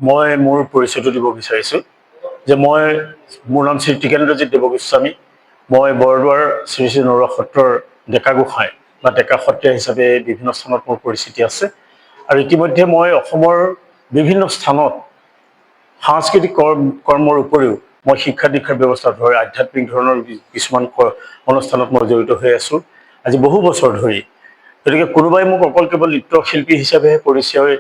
মই মোৰ পৰিচয়টো দিব বিচাৰিছোঁ যে মোৰ নাম শ্ৰী টিকেন্দ্ৰজিৎ দেৱগোস্বামী। মই বৰদোৱাৰ শ্ৰী শ্ৰী নৰুৱা সত্ৰৰ ডেকা গোসাঁই বা ডেকা সত্ৰীয়া হিচাপে বিভিন্ন স্থানত মোৰ পৰিচিতি আছে। আৰু ইতিমধ্যে মই অসমৰ বিভিন্ন স্থানত সাংস্কৃতিক কৰ্মৰ উপৰিও মই শিক্ষা দীক্ষাৰ ব্যৱস্থা ধৰি আধ্যাত্মিক ধৰণৰ কিছুমান অনুষ্ঠানত মই জড়িত হৈ আছোঁ আজি বহু বছৰ ধৰি। গতিকে কোনোবাই মোক অকল কেৱল নৃত্যশিল্পী হিচাপেহে পৰিচয়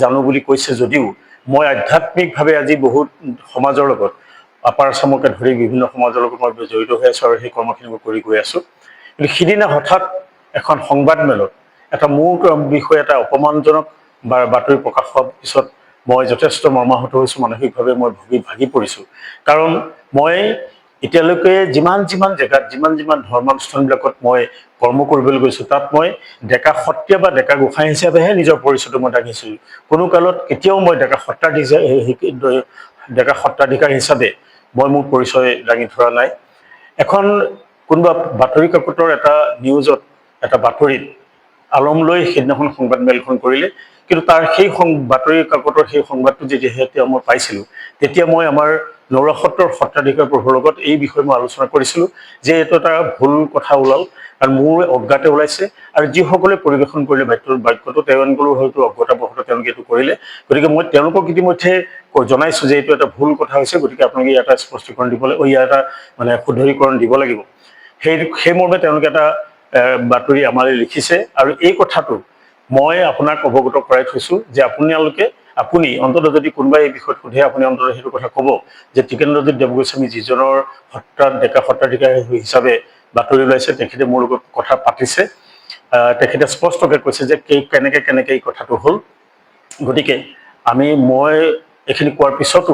জানো বুলি কৈছে যদিও মই আধ্যাত্মিকভাৱে আজি বহুত সমাজৰ লগত আপাৰ আচামকে ধৰি বিভিন্ন সমাজৰ লগত মই জড়িত হৈ আছোঁ আৰু সেই কৰ্মখিনি মই কৰি গৈ আছোঁ। কিন্তু সিদিনা হঠাৎ এখন সংবাদমেলত এটা মোৰ বিষয়ে এটা অপমানজনক বাতৰি প্ৰকাশ হোৱাৰ পিছত মই যথেষ্ট মৰ্মাহত হৈছোঁ, মানসিকভাৱে মই ভাগি পৰিছোঁ। কাৰণ মই এতিয়ালৈকে যিমান জেগাত যিমান ধৰ্মানুষ্ঠানবিলাকত মই কৰ্ম কৰিবলৈ গৈছোঁ তাত মই ডেকা সত্ৰীয়া বা ডেকা গোসাঁই হিচাপেহে নিজৰ পৰিচয়টো মই দাঙিছিলোঁ। কোনো কালত কেতিয়াও মই ডেকা সত্ৰাধিকাৰ হিচাপে মই মোৰ পৰিচয় দাঙি ধৰা নাই। এখন কোনোবা বাতৰি কাকতৰ এটা নিউজত এটা বাতৰিত আলম লৈ সেইদিনাখন সংবাদমেলখন কৰিলে, কিন্তু তাৰ সেই বাতৰি কাকতৰ সেই সংবাদটো যেতিয়া মই পাইছিলোঁ তেতিয়া মই আমাৰ নৰুৱা সত্ৰৰ সত্ৰাধিকাৰ প্ৰভুৰ লগত এই বিষয়ে মই আলোচনা কৰিছিলোঁ যে এইটো এটা ভুল কথা ওলাল, কাৰণ মোৰ অজ্ঞাতে ওলাইছে আৰু যিসকলে পৰিৱেশন কৰিলে বাক্যটো তেওঁলোকৰো হয়তো অজ্ঞতাবশতঃ তেওঁলোকে এইটো কৰিলে। গতিকে মই তেওঁলোকক ইতিমধ্যে জনাইছোঁ যে এইটো এটা ভুল কথা হৈছে, গতিকে আপোনালোকে ইয়াত এটা স্পষ্টীকৰণ দিব লাগিব, ইয়াৰ এটা শুদ্ধীকৰণ দিব লাগিব। সেই মৰ্মে তেওঁলোকে এটা বাতৰি আমালৈ লিখিছে আৰু এই কথাটো মই আপোনাক অৱগত কৰাই থৈছোঁ যে আপুনি অন্ততঃ যদি কোনোবাই এই বিষয়ত সোধে আপুনি অন্ততঃ সেইটো কথা ক'ব যে টিকেন্দ্ৰজিৎ দেৱগোস্বামী যিজনৰ ডেকা সত্ৰাধিকাৰ হিচাপে বাতৰি ওলাইছে তেখেতে মোৰ লগত কথা পাতিছে। তেখেতে স্পষ্টকৈ কৈছে যে কেনেকে এই কথাটো হ'ল। গতিকে মই এইখিনি কোৱাৰ পিছতো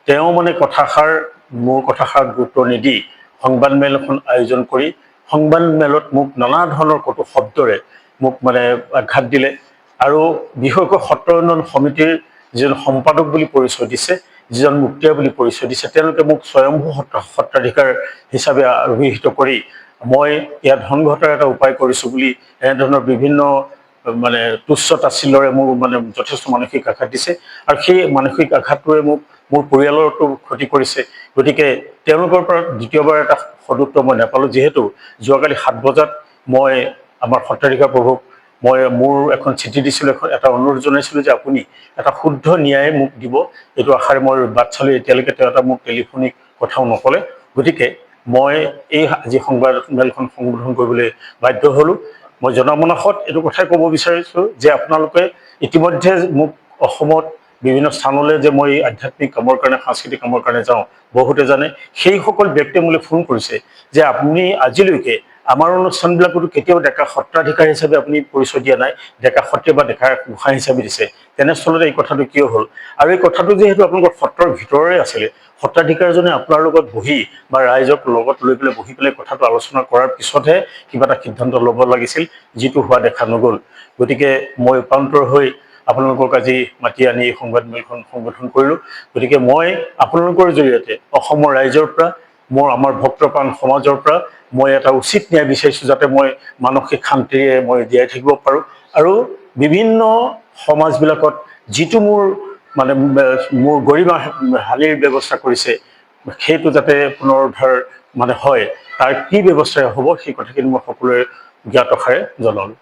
তেওঁ মোৰ কথাষাৰ গুৰুত্ব নিদি সংবাদমেল এখন আয়োজন কৰি সংবাদমেলত মোক নানা ধৰণৰ কটু শব্দৰে মোক আঘাত দিলে আৰু বিশেষকৈ সত্ৰ উন্নয়ন সমিতিৰ যিজন সম্পাদক বুলি পৰিচয় দিছে, যিজন মুখীয়া বুলি পৰিচয় দিছে, তেওঁলোকে মোক স্বয়ম্ভূ সত্ৰাধিকাৰ হিচাপে অভিহিত কৰি মই ইয়াত ধন ঘটাৰ এটা উপায় কৰিছোঁ বুলি এনেধৰণৰ বিভিন্ন তুচ্ছ তাচ্ছিল্যৰে মোৰ যথেষ্ট মানসিক আঘাত দিছে আৰু সেই মানসিক আঘাতটোৱে মোৰ পৰিয়ালৰতো ক্ষতি কৰিছে। গতিকে তেওঁলোকৰ পৰা দ্বিতীয়বাৰ এটা সদুত্তৰ মই নাপালোঁ, যিহেতু যোৱাকালি 7 বজাত মই আমাৰ সত্ৰাধিকাৰ প্ৰভুক মোৰ এখন চিঠি দিছিলোঁ, এটা অনুৰোধ জনাইছিলোঁ যে আপুনি এটা শুদ্ধ ন্যায় মোক দিব, এইটো আশাৰে মই বাট চালোঁ। এতিয়ালৈকে তেওঁ এটা মোক টেলিফোনিক কথাও নক'লে। গতিকে মই আজি সংবাদমেলখন সম্বোধন কৰিবলৈ বাধ্য হ'লোঁ। মই জনমনসত এইটো কথাই ক'ব বিচাৰিছোঁ যে আপোনালোকে ইতিমধ্যে মোক অসমত বিভিন্ন স্থানলৈ যে মই আধ্যাত্মিক কামৰ কাৰণে সাংস্কৃতিক কামৰ কাৰণে যাওঁ বহুতে জানে। সেইসকল ব্যক্তিয়ে মোলৈ ফোন কৰিছে যে আপুনি আজিলৈকে আমাৰ অনুষ্ঠানবিলাকতো কেতিয়াও ডেকা সত্ৰাধিকাৰ হিচাপে আপুনি পৰিচয় দিয়া নাই, ডেকা সত্ৰীয়া বা ডেকা গোসাঁই হিচাপে দিছে। তেনেস্থলত এই কথাটো কিয় হ'ল? আৰু এই কথাটো যিহেতু আপোনালোকৰ সত্ৰৰ ভিতৰৰে আছিলে, সত্ৰাধিকাৰজনে আপোনাৰ লগত বহি বা ৰাইজক লগত লৈ পেলাই বহি পেলাই কথাটো আলোচনা কৰাৰ পিছতহে কিবা এটা সিদ্ধান্ত ল'ব লাগিছিল, যিটো হোৱা দেখা নগ'ল। গতিকে মই উপান্তৰ হৈ আপোনালোকক আজি মাতি আনি এই সংবাদমেলখন সম্বোধন কৰিলোঁ। গতিকে মই আপোনালোকৰ জৰিয়তে অসমৰ ৰাইজৰ পৰা আমাৰ ভক্তপ্ৰাণ সমাজৰ পৰা মই এটা উচিত ন্যায় বিচাৰিছোঁ, যাতে মই মানসিক শান্তিৰে মই জীয়াই থাকিব পাৰোঁ আৰু বিভিন্ন সমাজবিলাকত যিটো মোৰ গৰিমা হানিৰ ব্যৱস্থা কৰিছে সেইটো যাতে পুনৰুদ্ধাৰ হয়, তাৰ কি ব্যৱস্থা হ'ব সেই কথাখিনি মই সকলোৰে জ্ঞাতসাৰে জনালোঁ।